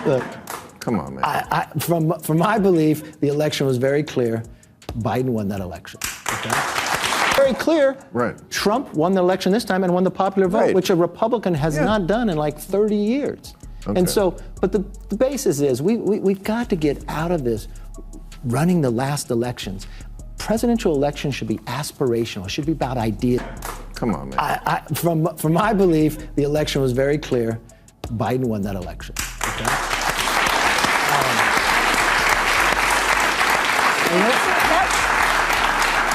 Look, come on, man. From my belief, the election was very clear. Biden won that election. Okay? Very clear. Right. Trump won the election this time and won the popular vote, Right. which a Republican has not done in like 30 years. Okay. And so, but the basis is we've got to get out of this running the last elections. Presidential elections should be aspirational. It should be about ideas. Come on, man. From my belief, the election was very clear. Biden won that election. Okay?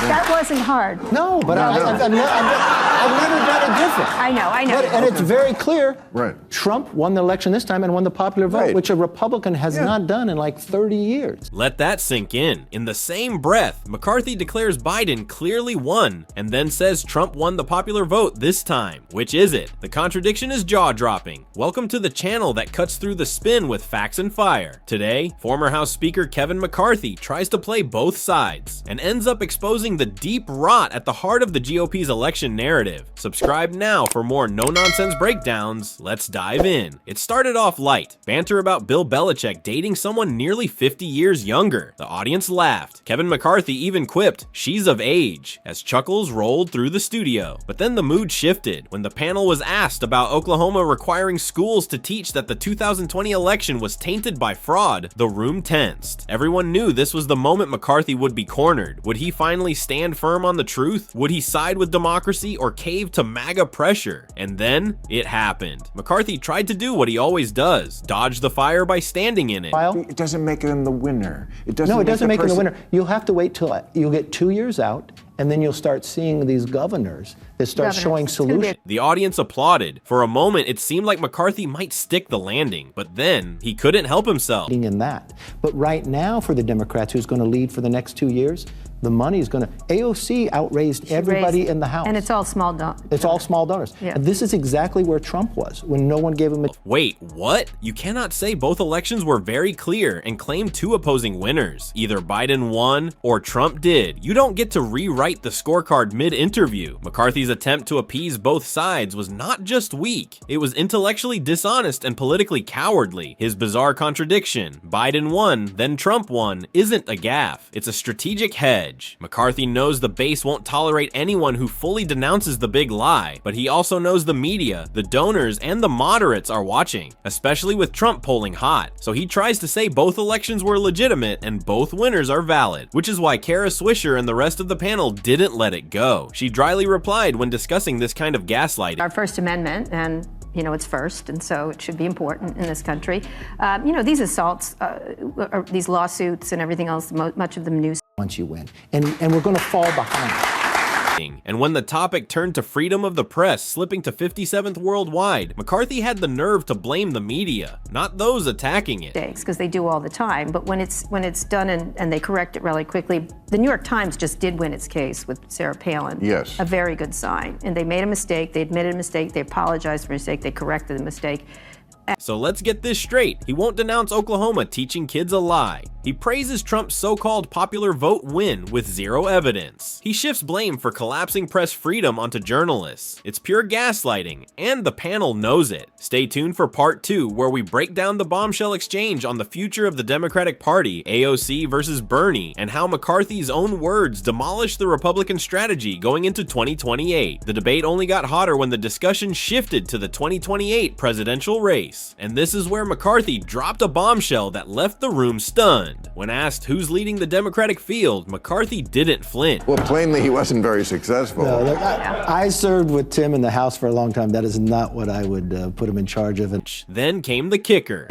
That wasn't hard. No, but I've never done it different. I know. And it's very clear. Right. Trump won the election this time and won the popular vote, Right. which a Republican has not done in like 30 years. Let that sink in. In the same breath, McCarthy declares Biden clearly won and then says Trump won the popular vote this time. Which is it? The contradiction is jaw-dropping. Welcome to the channel that cuts through the spin with facts and fire. Today, former House Speaker Kevin McCarthy tries to play both sides and ends up exposing the deep rot at the heart of the GOP's election narrative. Subscribe now for more no-nonsense breakdowns. Let's dive in. It started off light. Banter about Bill Belichick dating someone nearly 50 years younger. The audience laughed. Kevin McCarthy even quipped, "She's of age," as chuckles rolled through the studio. But then the mood shifted when the panel was asked about Oklahoma requiring schools to teach that the 2020 election was tainted by fraud. The room tensed. Everyone knew this was the moment McCarthy would be cornered. Would he finally stand firm on the truth? Would he side with democracy or cave to MAGA pressure? And then it happened. McCarthy tried to do what he always does, dodge the fire by standing in it. It doesn't make him the winner. It doesn't make him the winner. You'll have to wait till you'll get 2 years out, and then you'll start seeing these governors that start showing solutions. The audience applauded. For a moment, it seemed like McCarthy might stick the landing, but then he couldn't help himself. In that. But right now, for the Democrats, who's going to lead for the next 2 years, the money is going to. AOC outraised everybody in the House. And it's all small donors. It's all small donors. Yeah. And this is exactly where Trump was when no one gave him a. Wait, what? You cannot say both elections were very clear and claim two opposing winners. Either Biden won or Trump did. You don't get to rewrite the scorecard mid-interview. McCarthy's attempt to appease both sides was not just weak. It was intellectually dishonest and politically cowardly. His bizarre contradiction, Biden won, then Trump won, isn't a gaffe. It's a strategic hedge. McCarthy knows the base won't tolerate anyone who fully denounces the big lie, but he also knows the media, the donors, and the moderates are watching, especially with Trump polling hot. So he tries to say both elections were legitimate and both winners are valid, which is why Kara Swisher and the rest of the panel didn't let it go. She dryly replied when discussing this kind of gaslighting. Our First Amendment, and it's first, and so it should be important in this country. These assaults, these lawsuits and everything else, much of them news. Once you win. And we're going to fall behind. And when the topic turned to freedom of the press slipping to 57th worldwide, McCarthy had the nerve to blame the media, not those attacking it. Because they do all the time, but when it's done and they correct it really quickly, the New York Times just did win its case with Sarah Palin. Yes. A very good sign. And they made a mistake, they admitted a mistake, they apologized for a mistake, they corrected the mistake. So let's get this straight. He won't denounce Oklahoma teaching kids a lie. He praises Trump's so-called popular vote win with zero evidence. He shifts blame for collapsing press freedom onto journalists. It's pure gaslighting, and the panel knows it. Stay tuned for part 2, where we break down the bombshell exchange on the future of the Democratic Party, AOC versus Bernie, and how McCarthy's own words demolished the Republican strategy going into 2028. The debate only got hotter when the discussion shifted to the 2028 presidential race. And this is where McCarthy dropped a bombshell that left the room stunned. When asked who's leading the Democratic field, McCarthy didn't flinch. Well, plainly he wasn't very successful. No, look, I served with Tim in the House for a long time. That is not what I would put him in charge of. Then came the kicker.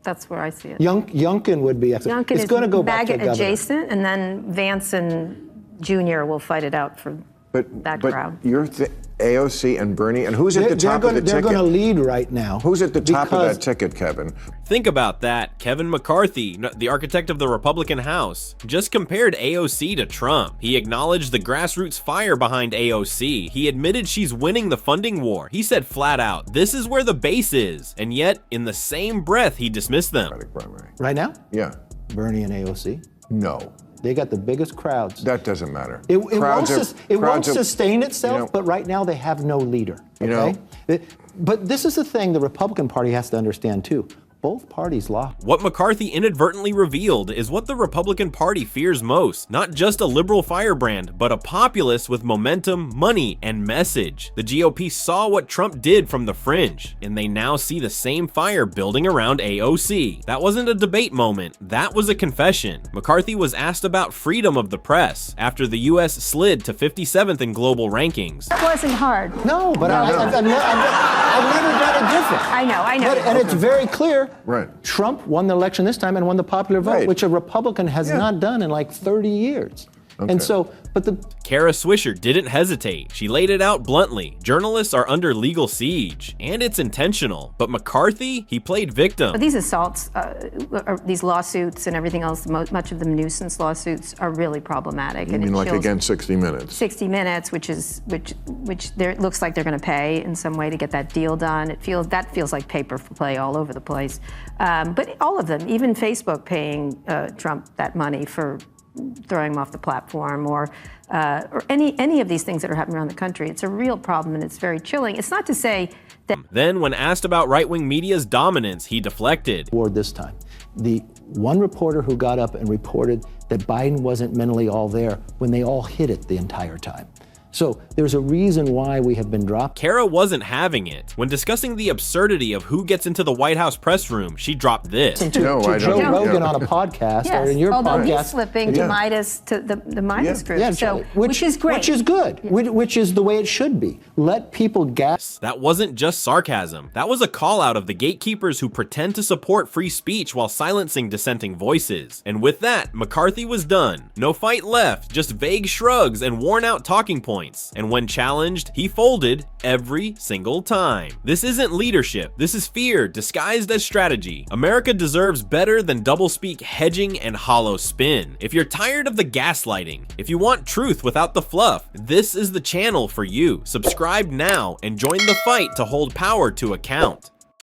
That's where I see it. Youngkin would be. Youngkin it's is going to go back to MAGA adjacent, and then Vance and Jr. will fight it out for that crowd. You're AOC and Bernie, and who's at the top of the ticket? They're going to lead right now. Who's at the top of that ticket, Kevin? Think about that. Kevin McCarthy, the architect of the Republican House, just compared AOC to Trump. He acknowledged the grassroots fire behind AOC. He admitted she's winning the funding war. He said flat out, this is where the base is. And yet, in the same breath, he dismissed them. Right now? Yeah. Bernie and AOC? No. They got the biggest crowds. That doesn't matter. It won't sustain itself, but right now they have no leader. Okay? But this is the thing the Republican Party has to understand too. both parties lost. What McCarthy inadvertently revealed is what the Republican Party fears most. Not just a liberal firebrand, but a populist with momentum, money, and message. The GOP saw what Trump did from the fringe, and they now see the same fire building around AOC. That wasn't a debate moment, that was a confession. McCarthy was asked about freedom of the press after the US slid to 57th in global rankings. That wasn't hard. No, but I've never done it different. I know. And it's very clear. Right. Trump won the election this time and won the popular vote, Right. which a Republican has not done in like 30 years. Okay. And so, but the Kara Swisher didn't hesitate. She laid it out bluntly. Journalists are under legal siege, and it's intentional. But McCarthy, he played victim. But these assaults, these lawsuits and everything else, much of them nuisance lawsuits, are really problematic. You mean like against 60 Minutes? 60 Minutes, which it looks like they're going to pay in some way to get that deal done. That feels like paper play all over the place. But all of them, even Facebook paying Trump that money for throwing him off the platform, or any of these things that are happening around the country. It's a real problem, and it's very chilling. It's not to say that. Then, when asked about right-wing media's dominance, he deflected. this time, the one reporter who got up and reported that Biden wasn't mentally all there when they all hid it the entire time. So there's a reason why we have been dropped. Kara wasn't having it. When discussing the absurdity of who gets into the White House press room, she dropped this. To Joe Rogan on a podcast, or in your although podcast. he's slipping to Midas, to the Midas group, which is great. Which is good, which is the way it should be. Let people gas. That wasn't just sarcasm. That was a call out of the gatekeepers who pretend to support free speech while silencing dissenting voices. And with that, McCarthy was done. No fight left, just vague shrugs and worn out talking points. And when challenged, he folded every single time. This isn't leadership. This is fear disguised as strategy. America deserves better than doublespeak, hedging, and hollow spin. If you're tired of the gaslighting, if you want truth without the fluff, this is the channel for you. Subscribe now and join the fight to hold power to account.